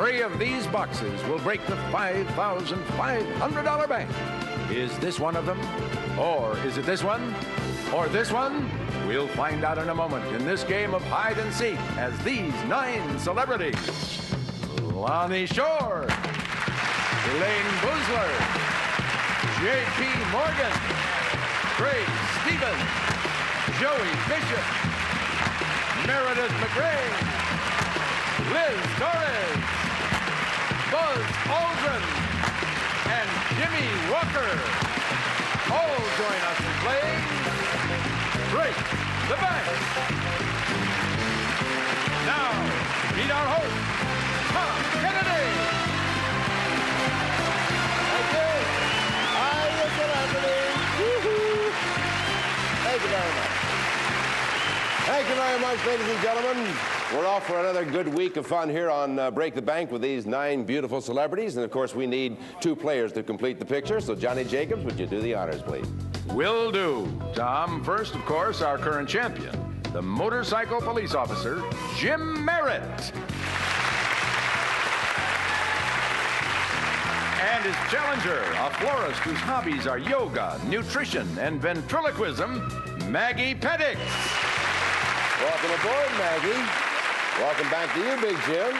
3 of these boxes will break the $5,500 bank. Is this one of them? Or is it this one? Or this one? We'll find out in a moment in this game of hide and seek as these 9 celebrities: Lonnie Shore, Elaine Boozler, J.P. Morgan, Craig Stevens, Joey Bishop, Meredith McRae, Liz Torres, Buzz Aldrin, and Jimmy Walker all join us in playing Break the Bank. Now, meet our host, Tom Kennedy. Thank you. I'm the celebrity. Woo-hoo. Thank you very much. Thank you very much, ladies and gentlemen. We're off for another good week of fun here on Break the Bank with these 9 beautiful celebrities. And, of course, we need 2 players to complete the picture. So, Johnny Jacobs, would you do the honors, please? Will do. Tom, first, of course, our current champion, the motorcycle police officer, Jim Merritt. And his challenger, a florist whose hobbies are yoga, nutrition, and ventriloquism, Maggie Pettix. Welcome aboard, Maggie. Welcome back to you, Big Jim.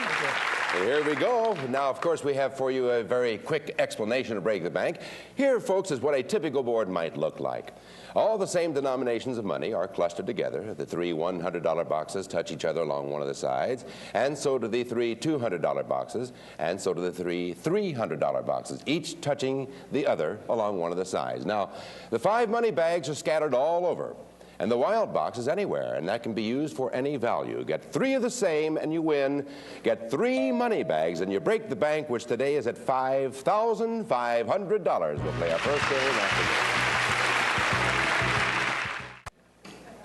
And here we go. Now, of course, we have for you a very quick explanation of Break the Bank. Here, folks, is what a typical board might look like. All the same denominations of money are clustered together. The 3 $100 boxes touch each other along one of the sides, and so do the 3 $200 boxes, and so do the 3 $300 boxes, each touching the other along one of the sides. Now, the 5 money bags are scattered all over. And the wild box is anywhere, and that can be used for any value. Get 3 of the same, and you win. Get 3 money bags, and you break the bank, which today is at $5,500. We'll play our first game after this.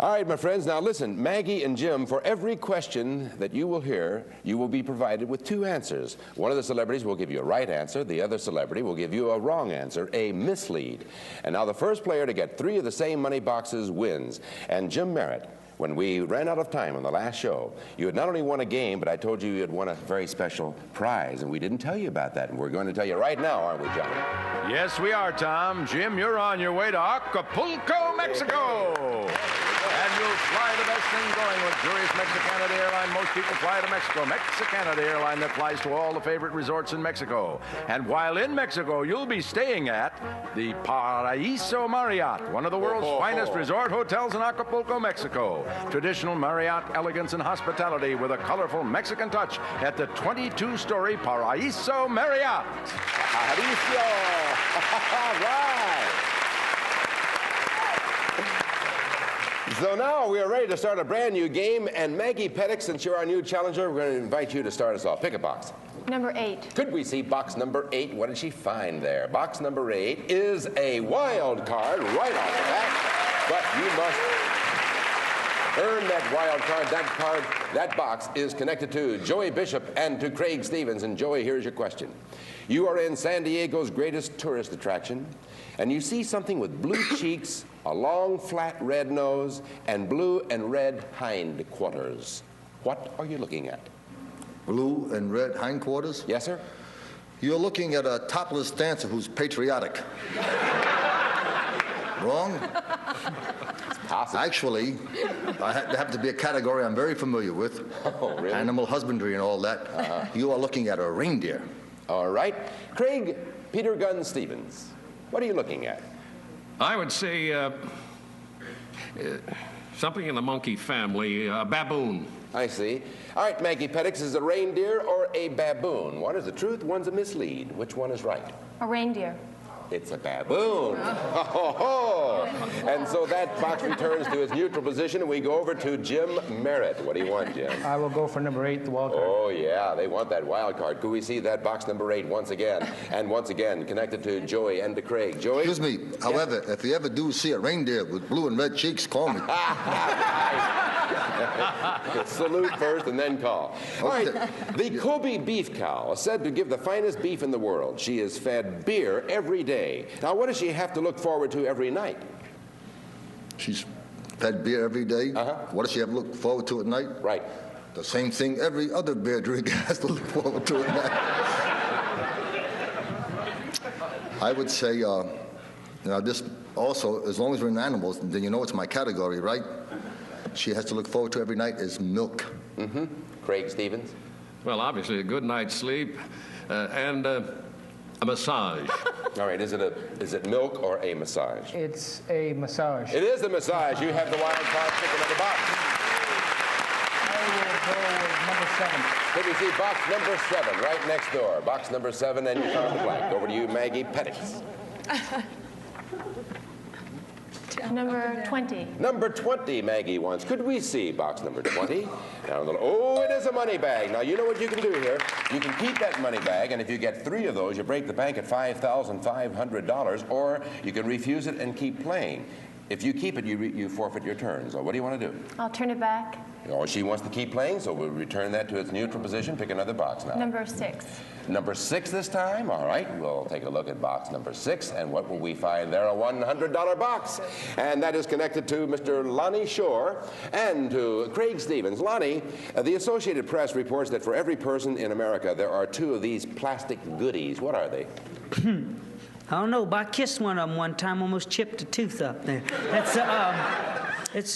All right, my friends, now listen. Maggie and Jim, for every question that you will hear, you will be provided with 2 answers. One of the celebrities will give you a right answer. The other celebrity will give you a wrong answer, a mislead. And now the first player to get 3 of the same money boxes wins. And Jim Merritt, when we ran out of time on the last show, you had not only won a game, but I told you had won a very special prize, and we didn't tell you about that. And we're going to tell you right now, aren't we, Johnny? Yes, we are, Tom. Jim, you're on your way to Acapulco, Mexico. And you'll fly the best thing going luxurious Mexicana, the airline most people fly to Mexico. Mexicana, the airline that flies to all the favorite resorts in Mexico. And while in Mexico, you'll be staying at the Paraíso Marriott, one of the world's finest resort hotels in Acapulco, Mexico. Traditional Marriott elegance and hospitality with a colorful Mexican touch at the 22-story Paraíso Marriott. Paraíso! Right! So now we are ready to start a brand new game, and Maggie Pettix, since you're our new challenger, we're going to invite you to start us off. Pick a box. Number 8. Could we see box number 8? What did she find there? Box number 8 is a wild card right off the bat, but you must earn that wild card. That box is connected to Joey Bishop and to Craig Stevens. And Joey, here's your question. You are in San Diego's greatest tourist attraction, and you see something with blue cheeks, a long, flat red nose, and blue and red hindquarters. What are you looking at? Blue and red hindquarters? Yes, sir? You're looking at a topless dancer who's patriotic. Wrong? It's possible. Actually, I have to be a category I'm very familiar with. Oh, really? Animal husbandry and all that. You are looking at a reindeer. All right. Craig Peter Gunn Stevens, what are you looking at? I would say something in the monkey family, a baboon. I see. All right, Maggie Pettix, is a reindeer or a baboon? One is the truth, one's a mislead. Which one is right? A reindeer. It's a baboon. Oh. And so that box returns to its neutral position, and we go over to Jim Merritt. What do you want, Jim? I will go for number 8, the wild card. Oh, yeah, they want that wild card. Could we see that box number 8 once again? And once again, connected to Joey and to Craig. Joey? Excuse me. However, if you ever do see a reindeer with blue and red cheeks, call me. Salute first and then call. All right, the Kobe beef cow is said to give the finest beef in the world. She is fed beer every day. Now, what does she have to look forward to every night? She's fed beer every day. What does she have to look forward to at night? Right. The same thing every other beer drinker has to look forward to at night. I would say, now this also, as long as we're in animals, then you know it's my category, right? She has to look forward to every night is milk. Mm-hmm. Craig Stevens? Well, obviously, a good night's sleep and a massage. All right, is it milk or a massage? It's a massage. It is a massage. You have the wild card ticket in the box. I will go with number 7. Could we see box number 7 right next door? Box number 7, and you found the blank. Over to you, Maggie Pettix. Number 20. Number 20, Maggie wants. Could we see box number 20? Oh, it is a money bag. Now, you know what you can do here. You can keep that money bag, and if you get 3 of those, you break the bank at $5,500, or you can refuse it and keep playing. If you keep it, you forfeit your turn. So what do you want to do? I'll turn it back. Oh, she wants to keep playing, so we'll return that to its neutral position. Pick another box now. Number 6. Number 6 this time? All right, we'll take a look at box number 6, and what will we find there? A $100 box. And that is connected to Mr. Lonnie Shore and to Craig Stevens. Lonnie, the Associated Press reports that for every person in America, there are 2 of these plastic goodies. What are they? I don't know, but I kissed one of them one time, almost chipped a tooth up there. That's,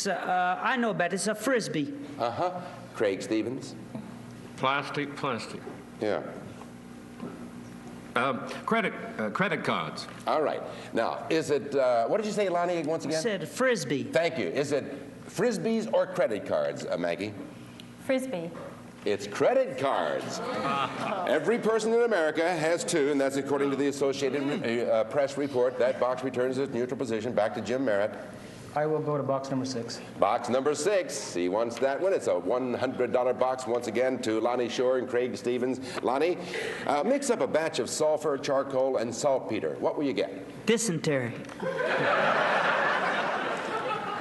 I know about it. It's a Frisbee. Uh-huh. Craig Stevens? Plastic. Yeah. Credit cards. All right. Now, is it, what did you say, Lonnie, once again? I said Frisbee. Thank you. Is it Frisbees or credit cards, Maggie? Frisbee. It's credit cards. Every person in America has 2, and that's according to the Associated Press report. That box returns its neutral position back to Jim Merritt. I will go to box number 6. Box number 6. He wants that one. It's a $100 box once again to Lonnie Shore and Craig Stevens. Lonnie, mix up a batch of sulfur, charcoal, and saltpeter. What will you get? Dysentery.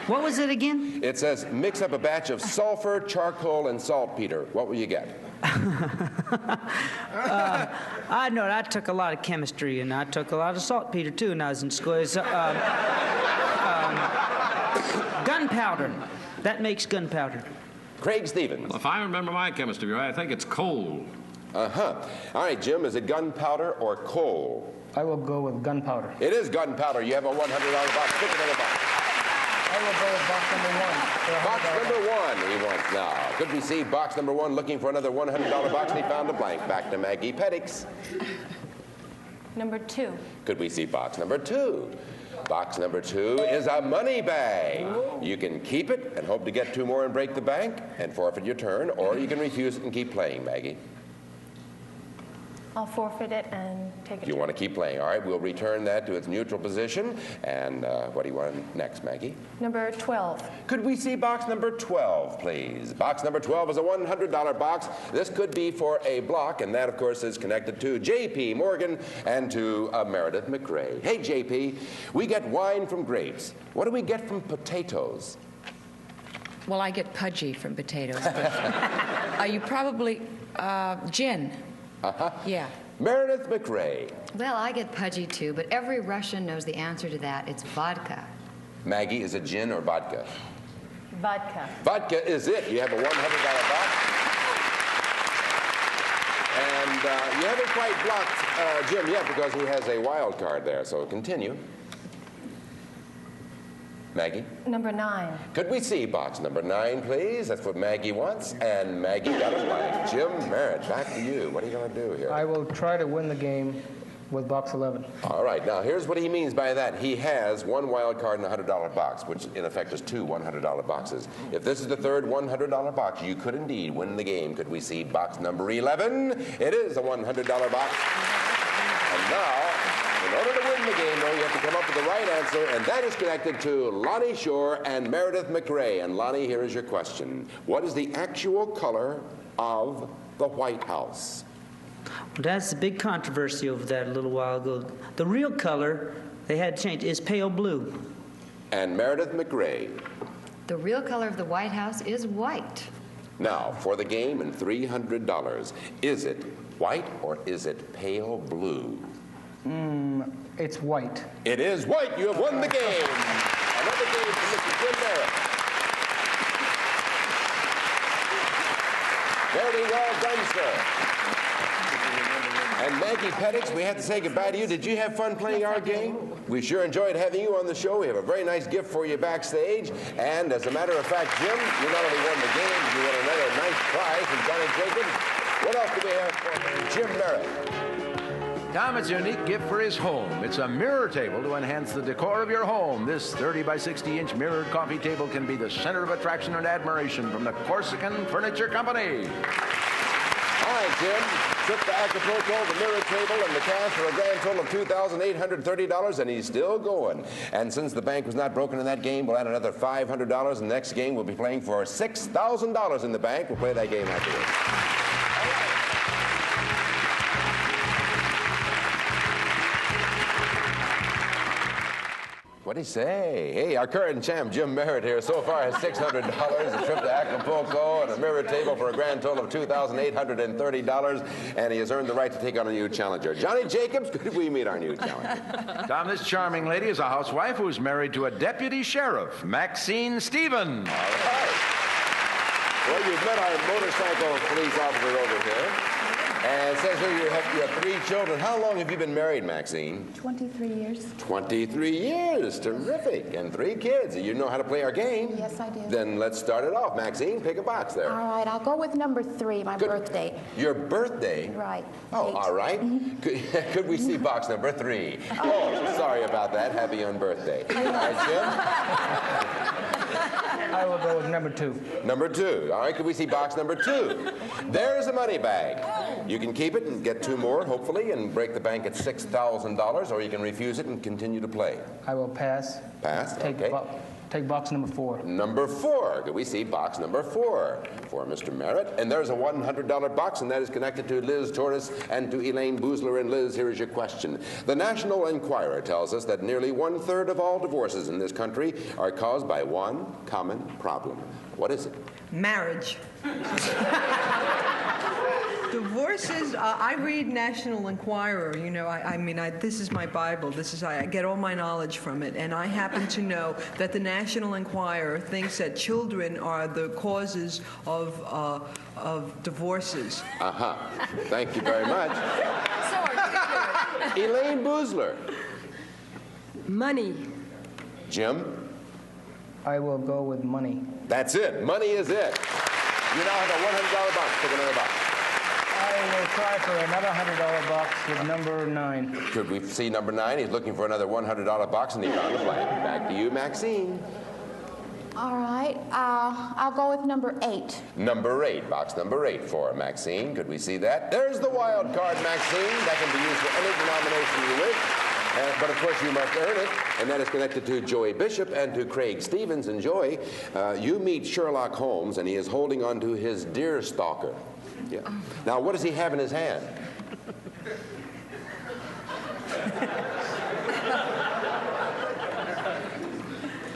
What was it again? It says mix up a batch of sulfur, charcoal, and saltpeter. What will you get? I know I took a lot of chemistry, and I took a lot of saltpeter, too, when I was in school. It's, gunpowder. That makes gunpowder. Craig Stevens. Well, if I remember my chemistry right, I think it's coal. Uh-huh. All right, Jim, is it gunpowder or coal? I will go with gunpowder. It is gunpowder. You have a $100 box. Pick another box. I will go with box number 1. Box number 1 he wants now. Could we see box number 1 looking for another $100 box, and he found a blank. Back to Maggie Pettix. Number 2. Could we see box number 2? Box number 2 is a money bag. You can keep it and hope to get 2 more and break the bank and forfeit your turn, or you can refuse it and keep playing, Maggie. I'll forfeit it and take it. You want to keep playing. All right, we'll return that to its neutral position. And what do you want next, Maggie? Number 12. Could we see box number 12, please? Box number 12 is a $100 box. This could be for a block, and that, of course, is connected to J.P. Morgan and to Meredith McRae. Hey, J.P., we get wine from grapes. What do we get from potatoes? Well, I get pudgy from potatoes. But, you probably, gin. Uh-huh. Yeah. Meredith McRae. Well, I get pudgy too, but every Russian knows the answer to that. It's vodka. Maggie, is it gin or vodka? Vodka. Vodka is it. You have a $100 box. And you haven't quite blocked Jim yet because he has a wild card there. So continue. Maggie? Number 9. Could we see box number 9, please? That's what Maggie wants. And Maggie got a blank. Jim Merritt, back to you. What are you going to do here? I will try to win the game with box 11. All right. Now, here's what he means by that. He has 1 wild card and a $100 box, which in effect is 2 $100 boxes. If this is the 3rd $100 box, you could indeed win the game. Could we see box number 11? It is a $100 box. And now, in order to win the game, though, you have to come up with the right answer, and that is connected to Lonnie Shore and Meredith McRae. And Lonnie, here is your question. What is the actual color of the White House? Well, that's the big controversy over that a little while ago. The real color they had changed is pale blue. And Meredith McRae. The real color of the White House is white. Now, for the game and $300, is it white or is it pale blue? It's white. It is white. You have won the game. Another game for Mr. Jim Merritt. Mickey Pettix, we have to say goodbye to you. Did you have fun playing our game? We sure enjoyed having you on the show. We have a very nice gift for you backstage. And as a matter of fact, Jim, you not only won the game, you won another nice prize from Johnny Jacobs. What else do we have for Jim Merritt? Tom, it's a unique gift for his home. It's a mirror table to enhance the decor of your home. This 30 by 60-inch mirrored coffee table can be the center of attraction and admiration from the Corsican Furniture Company. All right, Jim. Took the Acapulco, the mirror table, and the cash for a grand total of $2,830, and he's still going. And since the bank was not broken in that game, we'll add another $500. The next game, we'll be playing for $6,000 in the bank. We'll play that game after this. What'd he say? Hey, our current champ, Jim Merritt here, so far has $600, a trip to Acapulco, and a mirror table for a grand total of $2,830, and he has earned the right to take on a new challenger. Johnny Jacobs, could we meet our new challenger? Tom, this charming lady is a housewife who's married to a deputy sheriff, Maxine Stevens. All right. Well, you've met our motorcycle police officer over here. And it says here you have 3 children. How long have you been married, Maxine? 23 years. 23 years. Terrific. And 3 kids. You know how to play our game. Yes, I do. Then let's start it off. Maxine, pick a box there. All right, I'll go with number 3, my birthday. Your birthday? Right. Oh, 8. all right. Could we see box number 3? Oh, sorry about that. Happy unbirthday. All right, Jim? I will go with number 2. Number 2. All right, could we see box number 2? There's a money bag. You can keep it and get 2 more, hopefully, and break the bank at $6,000, or you can refuse it and continue to play. I will pass. Pass? Okay. Take box number 4. Number 4. Could we see box number 4 for Mr. Merritt? And there's a $100 box, and that is connected to Liz Torres and to Elaine Boozler. And Liz, here is your question. The National Enquirer tells us that nearly 1/3 of all divorces in this country are caused by one common problem. What is it? Marriage. Divorces, I read National Enquirer, you know, this is my Bible. I get all my knowledge from it. And I happen to know that the National Enquirer thinks that children are the causes of divorces. Uh-huh. Thank you very much. Elaine Boozler. Money. Jim? I will go with money. That's it. Money is it. You now have a $100 box. Pick another box. I will try for another $100 box with number 9. Could we see number 9? He's looking for another $100 box, and he found a blank. Back to you, Maxine. All right, I'll go with number 8. Number 8, box number 8 for Maxine. Could we see that? There's the wild card, Maxine. That can be used for any denomination you wish. But of course you must earn it, and that is connected to Joey Bishop and to Craig Stevens. And Joey, you meet Sherlock Holmes, and he is holding on to his deer stalker. Yeah. Now, what does he have in his hand?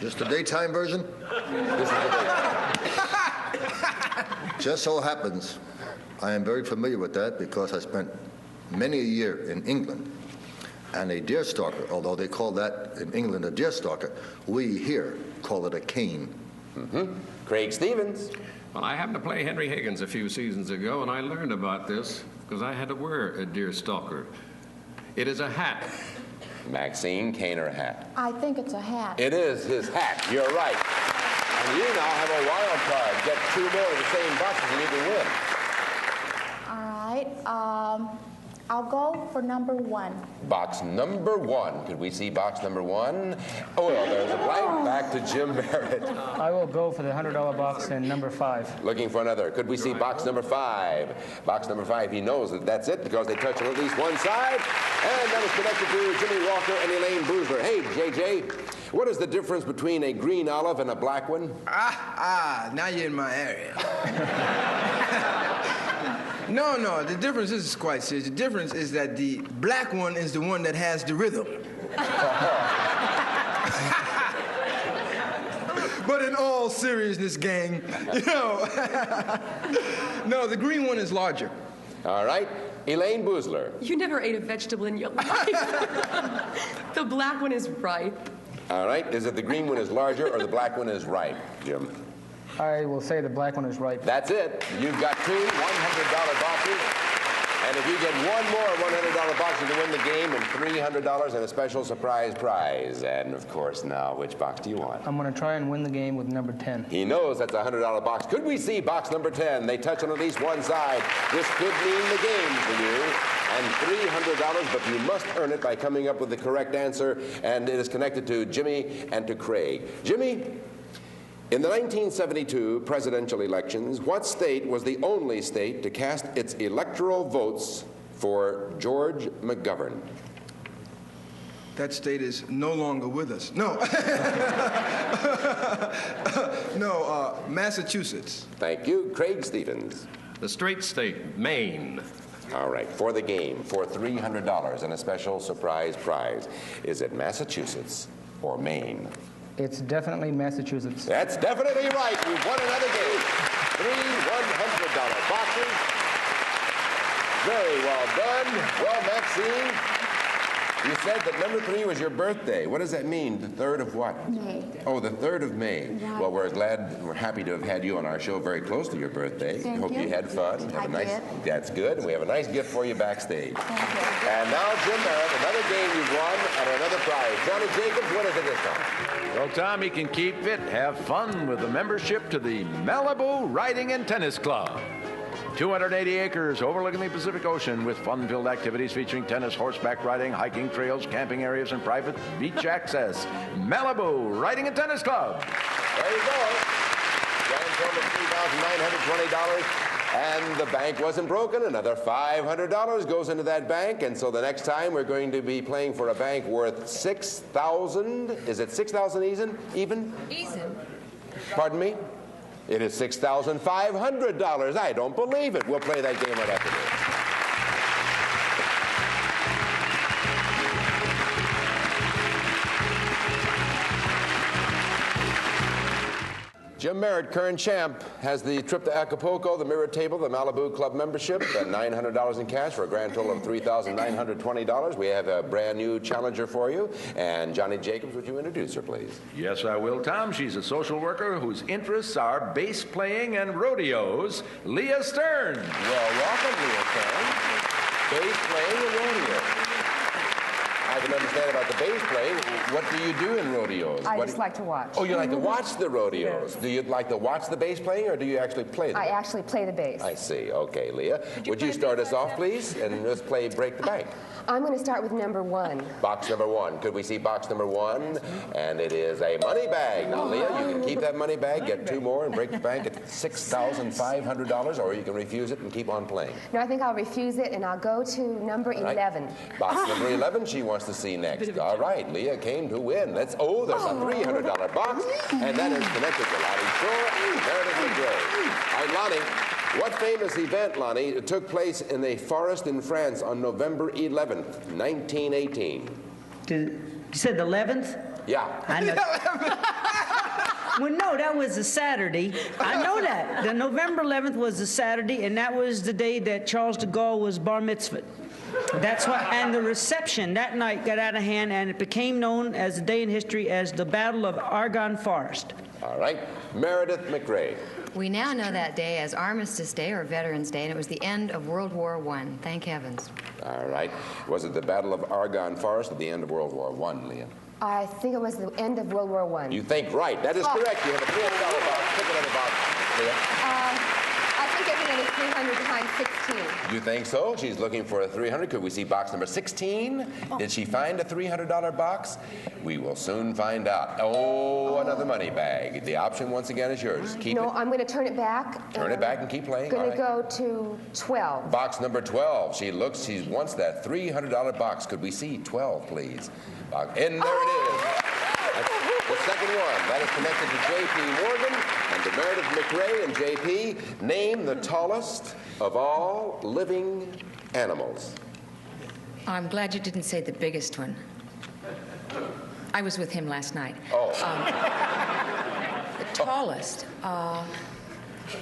Just the daytime version? This is the Just so happens, I am very familiar with that because I spent many a year in England. And a deer stalker, although they call that in England a deer stalker, we here call it a cane. Mm-hmm. Craig Stevens. Well, I happened to play Henry Higgins a few seasons ago, and I learned about this because I had to wear a deer stalker. It is a hat. Maxine, cane or hat? I think it's a hat. It is his hat. You're right. And you now have a wild card. Get 2 more of the same boxes and you can win. All right, I'll go for number 1. Box number 1. Could we see box number 1? Oh, well, there's a blank. Back to Jim Merritt. I will go for the $100 box and number 5. Looking for another. Could we see box number 5? Box number 5, he knows that that's it because they touch on at least one side. And that is connected to Jimmy Walker and Elaine Boozler. Hey, JJ, what is the difference between a green olive and a black one? Now you're in my area. No, the difference is quite serious. The difference is that the black one is the one that has the rhythm. But in all seriousness, gang, no, the green one is larger. All right. Elaine Boozler. You never ate a vegetable in your life. The black one is ripe. All right. Is it the green one is larger or the black one is ripe, Jim? I will say the black one is ripe. That's it. You've got 2 $100 boxes. And And if you get one more $100 box, you can win the game and $300 and a special surprise prize. And of course, now, which box do you want? I'm going to try and win the game with number 10. He knows that's a $100 box. Could we see box number 10? They touch on at least one side. This could mean the game for you. And $300, but you must earn it by coming up with the correct answer. And it is connected to Jimmy and to Craig. Jimmy, in the 1972 presidential elections, what state was the only state to cast its electoral votes for George McGovern? That state is no longer with us. No. No, Massachusetts. Thank you. Craig Stevens. The straight state, Maine. All right, for the game, for $300 and a special surprise prize, is it Massachusetts or Maine? It's definitely Massachusetts. That's definitely right. You've won another game. 3 $100 boxes. Very well done. Well, Maxine, you said that number 3 was your birthday. What does that mean? The 3rd of what? May. Oh, the 3rd of May. Right. Well, we're happy to have had you on our show very close to your birthday. Thank Hope you had fun. I did. That's good. And we have a nice gift for you backstage. Thank you. And now, Jim Merritt, another game you've won and another prize. Johnny Jacobs, what is it this time? Well, Tom, he can keep fit, have fun with a membership to the Malibu Riding and Tennis Club. 280 acres overlooking the Pacific Ocean with fun-filled activities featuring tennis, horseback riding, hiking trails, camping areas, and private beach access. Malibu Riding and Tennis Club. There you go. Grand total of $3,920. And the bank wasn't broken. Another $500 goes into that bank. And so the next time we're going to be playing for a bank worth $6,000. Is it $6,000 even? Eason. Pardon me? It is $6,500. I don't believe it. We'll play that game right after this. Jim Merritt, current champ, has the trip to Acapulco, the mirror table, the Malibu Club membership, and $900 in cash for a grand total of $3,920. We have a brand new challenger for you. And Johnny Jacobs, would you introduce her, please? Yes, I will, Tom. She's a social worker whose interests are bass playing and rodeos. Leah Stern. Well, welcome, Leah Stern. Bass playing and rodeo. I can understand about the bass playing. What do you do in rodeos? I just like to watch. Oh, you like to watch the rodeos. Yes. Do you like to watch the bass playing, or do you actually play the I bass? actually play the bass. I see. Okay, Leah. Would you start us off, please? And let's play Break the Bank. I'm going to start with number 1. Box number 1. Could we see box number 1? And it is a money bag. Now, Leah, you can keep that money bag, get 2 more, and break the bank at $6,500, or you can refuse it and keep on playing. No, I think I'll refuse it, and I'll go to number 11. Box number 11, she wants to see next. All right, Leah came to win. There's a $300 box, and that is connected to Lonnie Shore, Meredith McGray. All right, Lonnie, what famous event, Lonnie, took place in a forest in France on November 11th, 1918? You said the 11th? Yeah. I know. Well, no, that was a Saturday. I know that. The November 11th was a Saturday, and that was the day that Charles de Gaulle was bar mitzvahed. That's why, and the reception that night got out of hand, and it became known as a day in history as the Battle of Argonne Forest. All right, Meredith McRae. We now know that day as Armistice Day or Veterans Day, and it was the end of World War I. Thank heavens. All right. Was it the Battle of Argonne Forest at the end of World War I, Leah? I think it was the end of World War I. You think right. That is correct. You have a $300 box. Pick another box, Leah. I think it was 300 times 16. You think so? She's looking for a 300. Could we see box number 16? Did she find a $300 box? We will soon find out. Oh, another money bag. The option, once again, is yours. Keep No, it. I'm going to turn it back. Turn it back and keep playing. Going to All right. go to 12. Box number 12. She wants that $300 box. Could we see 12, please? And there it is. That's the second one. That is connected to J.P. Morgan and to Meredith McRae. And J.P., name the tallest of all living animals. I'm glad you didn't say the biggest one. I was with him last night. Oh. The tallest.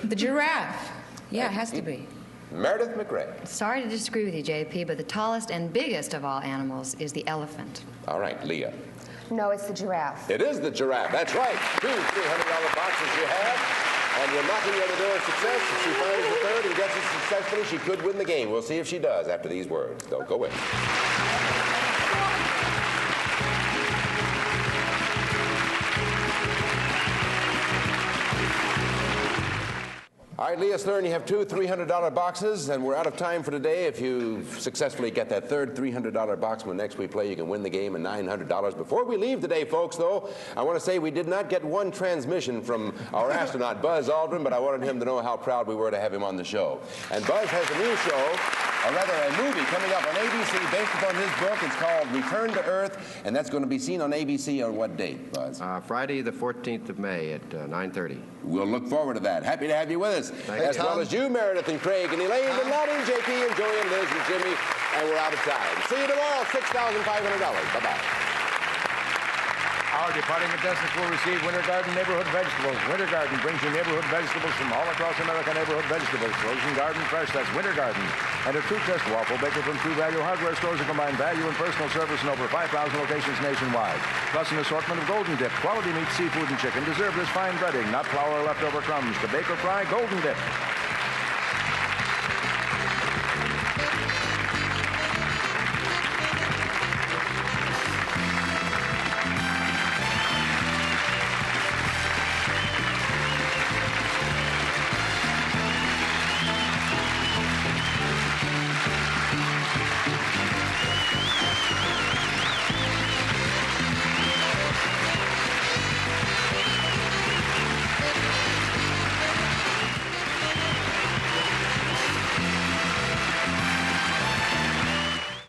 The giraffe. Yeah, it has to be. Meredith McRae. Sorry to disagree with you, JP, but the tallest and biggest of all animals is the elephant. All right, Leah. No, it's the giraffe. It is the giraffe. That's right. 2 $300 boxes you have. And you're knocking on the door of success. If she finds the third and gets it successfully, she could win the game. We'll see if she does after these words. Don't go away. All right, Leah Stern, you have two $300 boxes, and we're out of time for today. If you successfully get that third $300 box when next we play, you can win the game and $900. Before we leave today, folks, though, I want to say we did not get one transmission from our astronaut, Buzz Aldrin, but I wanted him to know how proud we were to have him on the show. And Buzz has a new show, or rather a movie coming up on ABC based upon his book. It's called Return to Earth, and that's going to be seen on ABC on what date, Buzz? Friday the 14th of May at 9:30. We'll look forward to that. Happy to have you with us. As well as you, Meredith and Craig and Elaine and Lonnie and JP and Joey and Liz and Jimmy. And we're out of time. See you tomorrow, $6,500. Bye-bye. Our departing contestants will receive Winter Garden Neighborhood Vegetables. Winter Garden brings you neighborhood vegetables from all across America. Neighborhood vegetables, frozen garden fresh. That's Winter Garden. And a True Test waffle baker from True Value Hardware stores that combine value and personal service in over 5,000 locations nationwide. Plus an assortment of Golden Dip, quality meat, seafood, and chicken. Deserve this fine breading, not flour or leftover crumbs. To bake or fry, Golden Dip.